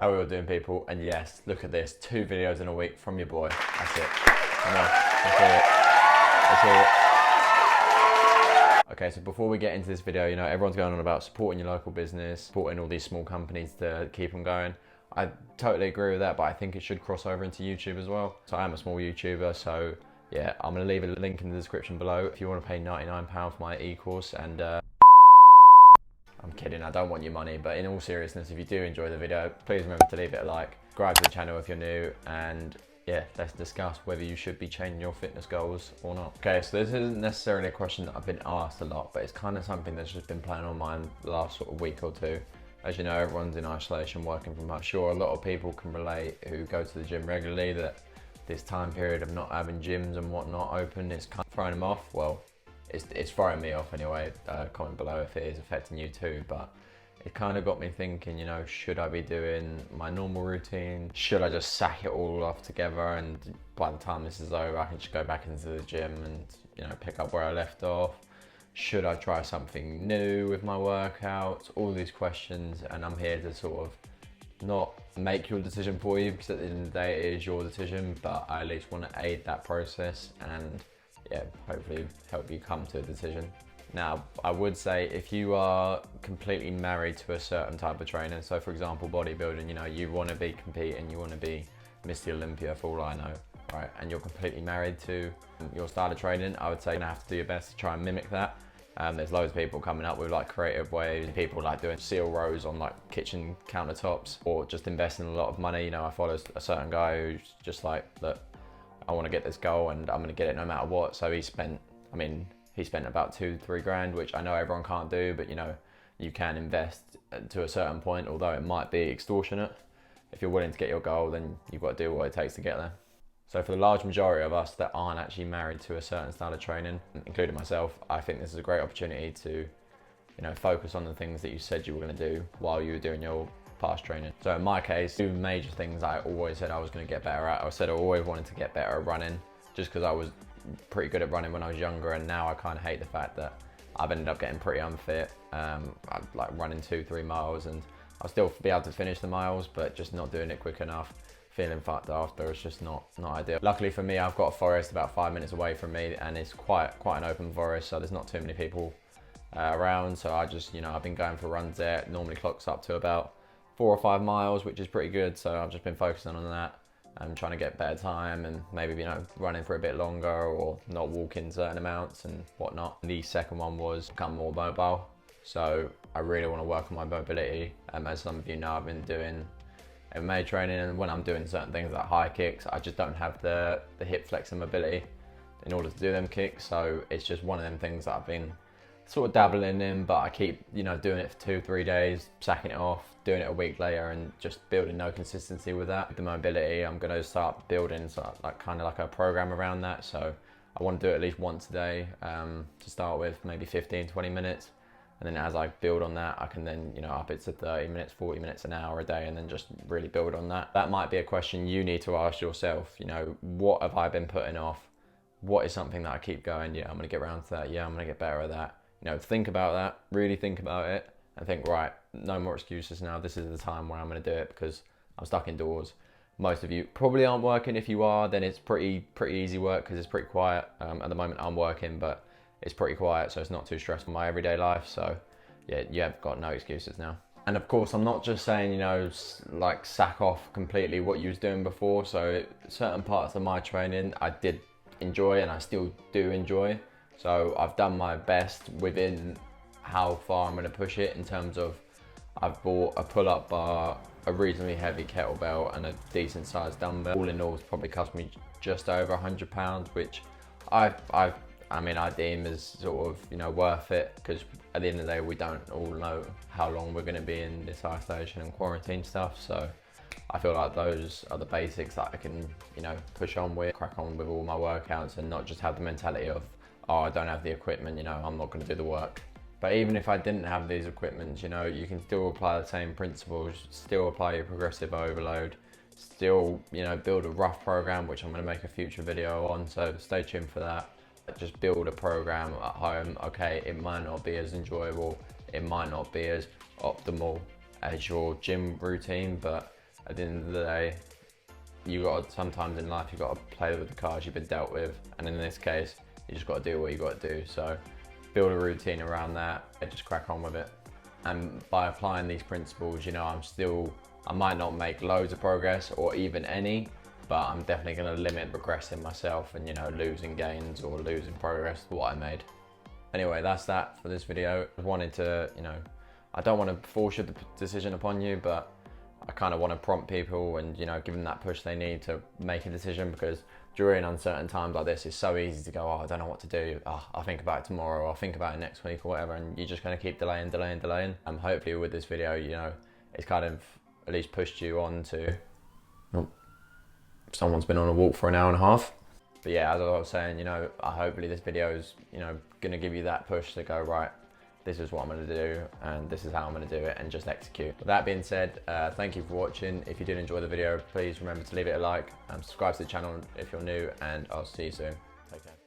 How are we all doing, people? And yes, look at this, 2 videos in a week from your boy. That's it. Come on, let's hear it. Let's hear it. Okay, so before we get into this video, you know, everyone's going on about supporting your local business, supporting all these small companies to keep them going. I totally agree with that, but I think it should cross over into YouTube as well. So I am a small YouTuber, so yeah, I'm gonna leave a link in the description below if you want to pay £99 for my e-course. And I'm kidding, I don't want your money, but in all seriousness, if you do enjoy the video, please remember to leave it a like, subscribe to the channel if you're new, and yeah, let's discuss whether you should be changing your fitness goals or not. Okay, so this isn't necessarily a question that I've been asked a lot, but it's kind of something that's just been playing on my mind the last sort of week or two. As you know, everyone's in isolation, working from home. I'm sure a lot of people can relate who go to the gym regularly that this time period of not having gyms and whatnot open is kind of throwing them off. Well, it's throwing me off anyway. Comment below if it is affecting you too, but it kind of got me thinking, you know, should I be doing my normal routine? Should I just sack it all off together, and by the time this is over, I can just go back into the gym and, you know, pick up where I left off? Should I try something new with my workouts? All these questions, and I'm here to sort of not make your decision for you, because at the end of the day it is your decision, but I at least want to aid that process and yeah, hopefully help you come to a decision. Now, I would say if you are completely married to a certain type of training, so for example, bodybuilding, you know, you want to be competing, you want to be Mr. Olympia for all I know, right? And you're completely married to your style of training, I would say you're gonna have to do your best to try and mimic that. There's loads of people coming up with like creative ways, people like doing seal rows on like kitchen countertops, or just investing a lot of money. You know, I follow a certain guy who's just like, look, I want to get this goal and I'm going to get it no matter what. So he spent about 2-3 grand, which I know everyone can't do, but you know, you can invest to a certain point, although it might be extortionate. If you're willing to get your goal, then you've got to do what it takes to get there. So for the large majority of us that aren't actually married to a certain style of training, including myself, I think this is a great opportunity to, you know, focus on the things that you said you were going to do while you were doing your past training. So in my case, 2 major things I always said I was going to get better at. I said I always wanted to get better at running, just because I was pretty good at running when I was younger, and now I kind of hate the fact that I've ended up getting pretty unfit. I'm like running 2-3 miles, and I'll still be able to finish the miles, but just not doing it quick enough. Feeling fucked after, it's just not ideal. Luckily for me, I've got a forest about 5 minutes away from me, and it's quite an open forest, so there's not too many people around. So I just, you know, I've been going for runs there. It normally clocks up to about 4 or 5 miles, which is pretty good. So I've just been focusing on that and trying to get better time, and maybe, you know, running for a bit longer or not walking certain amounts and whatnot. The second one was become more mobile. So I really want to work on my mobility. As some of you know, I've been doing MMA training, and when I'm doing certain things like high kicks, I just don't have the hip flex and mobility in order to do them kicks. So it's just one of them things that I've been sort of dabbling in, but I keep, you know, doing it for 2-3 days, sacking it off, doing it a week later, and just building no consistency with that. With the mobility, I'm going to start building like kind of like a program around that. So I want to do it at least once a day to start with, maybe 15-20 minutes. And then as I build on that, I can then, you know, up it to 30 minutes, 40 minutes, an hour a day, and then just really build on that. That might be a question you need to ask yourself. You know, what have I been putting off? What is something that I keep going, yeah, I'm going to get around to that. Yeah, I'm going to get better at that. You know, think about that, really think about it, and think, right, no more excuses now. This is the time where I'm going to do it, because I'm stuck indoors. Most of you probably aren't working. If you are, then it's pretty easy work, because it's pretty quiet. At the moment I'm working, but it's pretty quiet, so it's not too stressful in my everyday life. So yeah, you have got no excuses now. And of course, I'm not just saying, you know, like sack off completely what you was doing before. So certain parts of my training I did enjoy, and I still do enjoy. So I've done my best within how far I'm going to push it, in terms of I've bought a pull-up bar, a reasonably heavy kettlebell, and a decent sized dumbbell. All in all, it's probably cost me just over £100, which I mean, I deem as sort of, you know, worth it, because at the end of the day, we don't all know how long we're going to be in this isolation and quarantine stuff. So I feel like those are the basics that I can, you know, push on with, crack on with all my workouts, and not just have the mentality of, oh, I don't have the equipment, you know, I'm not going to do the work. But even if I didn't have these equipment, you know, you can still apply the same principles, still apply your progressive overload, still, you know, build a rough program, which I'm going to make a future video on, so stay tuned for that. Just build a program at home. Okay, it might not be as enjoyable, it might not be as optimal as your gym routine, but At the end of the day, sometimes in life, you got to play with the cards you've been dealt with. And in this case, you just got to do what you got to do. So build a routine around that and just crack on with it. And by applying these principles, you know, I might not make loads of progress or even any, but I'm definitely going to limit regressing myself and, you know, losing gains or losing progress to what I made. Anyway, that's that for this video. I wanted to, you know, I don't want to force your decision upon you, but I kind of want to prompt people and, you know, give them that push they need to make a decision, because during uncertain times like this, it's so easy to go, oh, I don't know what to do. Oh, I'll think about it tomorrow, or I'll think about it next week or whatever. And you're just going to keep delaying. Hopefully with this video, you know, it's kind of at least pushed you on to, oh, someone's been on a walk for an hour and a half. But yeah, as I was saying, you know, hopefully this video is, you know, going to give you that push to go, right, this is what I'm going to do and this is how I'm going to do it, and just execute. With that being said, thank you for watching. If you did enjoy the video, please remember to leave it a like and subscribe to the channel if you're new, and I'll see you soon. Take care.